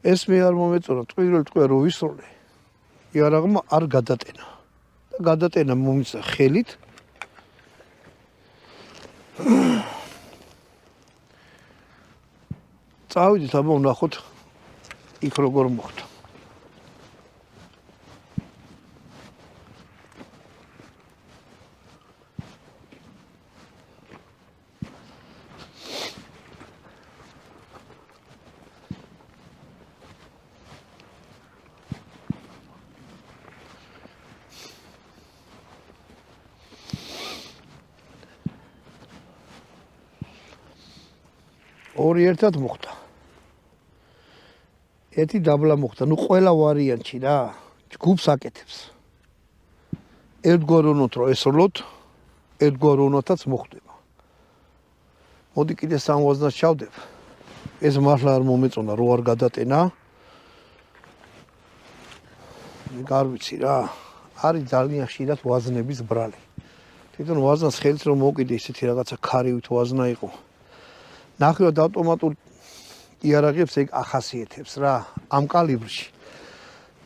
ეს მე არ მომეწონა, ტყუილ ტყუა რო ვისროლე. იარაღმა არ გადატენა. და გადატენა მომიცა ხელით. წავიდით, აბა ვნახოთ იქ როგორ მოხდა. ორი ერთად მოხდა. ერთი დაბლა მოხდა, ნუ ყველა ვარიანტი რა, ჯგუფს აკეთებს. ერთგვაროვნოთ რომ ესროლოთ, ერთგვაროვნათაც მოხდება. მოდი კიდე 60-ს ჩავდებ. ეს მართლა არ მომეწონა, რო არ გადატენა. არ ვიცი რა, არის ძალიან ხშირად ვაზნების ბრალი. თვითონ ვაზნას ხელით რომ მოვკიდე ისეთი რაღაცა ქარივით ვაზნა იყო. ნახევარად ავტომატურ იარაღებს ეგ ახასიათებს რა, ამ კალიბრში.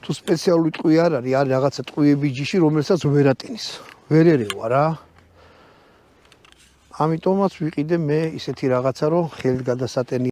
თუ სპეციალური ტყვი არ არის, არის რაღაცა ტყვიები ჯიში, რომელსაც ვერ ატენის. ვერ ერევა რა. ამიტომაც ვიყიდე მე ისეთი რაღაცა, რომ ხელით გადასატენი